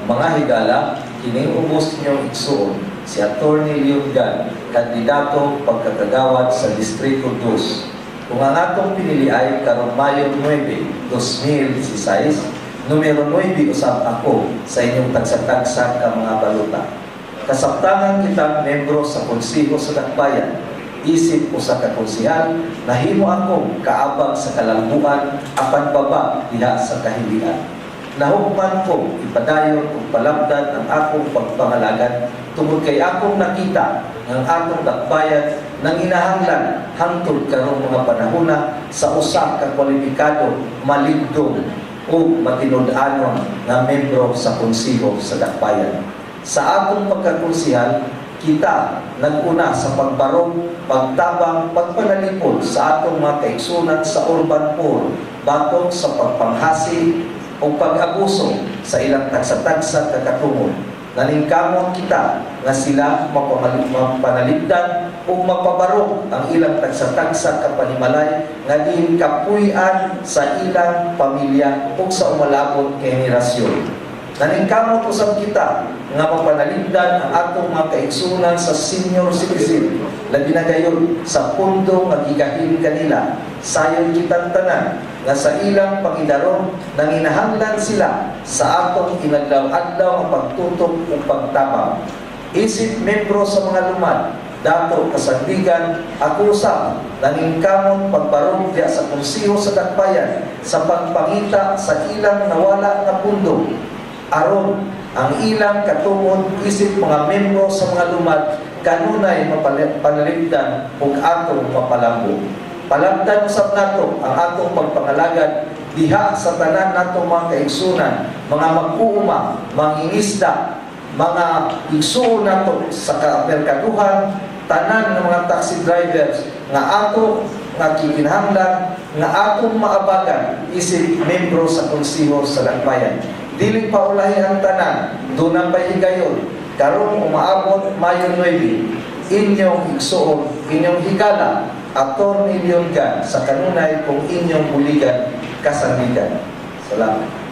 Mga higala, kiniubos niyong igsuon si Atty. Leon Gan, kandidato pagkakagawad sa Distrito 2. Kung ang atong pinili ay karong Mayo 9, 2016, numero 9 usab ako sa inyong tagsa-tagsa ka mga baluta. Kasabtangan kitang membro sa Konseho sa Dakbayan, isip ko sa kakonsihal, nahimo akong kaabang sa kalambuan apan baba diha sa kahilian. Nahugman ko ipadayon ug palabdan ang akong pagpangalagan tungod kay akong nakita ng atong dakbayan nang inahanglan hangtod karong mga panahona sa usa ka kwalipikado, maligdong o matinud-anon nga membro sa Konseho sa Dakbayan. Sa atong pagkakonsihal, kita naguna sa pagbarong, pagtabang, pagpanalipod sa atong mga kaigsunan sa urban poor, batok sa pagpanghasi o pag-abuso sa ilang tagsa-tagsa kakatungod. Naningkamot kita nga sila mapanalipdan o mapabarong ang ilang tagsa-tagsa kapanimalay nga diin kapuy-an sa ilang pamilya o sa umalabot kay henerasyon. Naningkamot usab kita nga mapanalipdan ang atong mga kaigsunan sa senior citizen labi na gayon sa pundo nga gigahin kanila. Sayon kitang tanan nga sa ilang pangidaron nanginahanglan sila sa atong inadlaw-adlaw nga pagtutok o pagtabang. Isip membro sa mga lumad, dato kasandigan, ako usab naningkamot pagbarong diya sa Konseho sa Dakbayan sa pagpangita sa ilang nawala na pundo aron ang ilang katungod isip mga membro sa mga lumad kanunay mapanalipdan ug atong mapalambo. Palabdan usab nato ang atong pagpangalagad diha sa tanan natong mga kaigsunan, mga mag-uuma, mangingisda, mga igsuon nato sa kamerkaduhan, tanan ng mga taxi drivers nga ato nga kikinahanglan nga atong maabagan isip membro sa Konseho sa Dakbayan. Dili paulahi ang tanan, doon ang pahigayon. Karong umaabot Mayo 9, inyong igsuon, inyong higala, Atty. Leon Gan, sa kanunay kung inyong buligan, kasandigan. Salamat.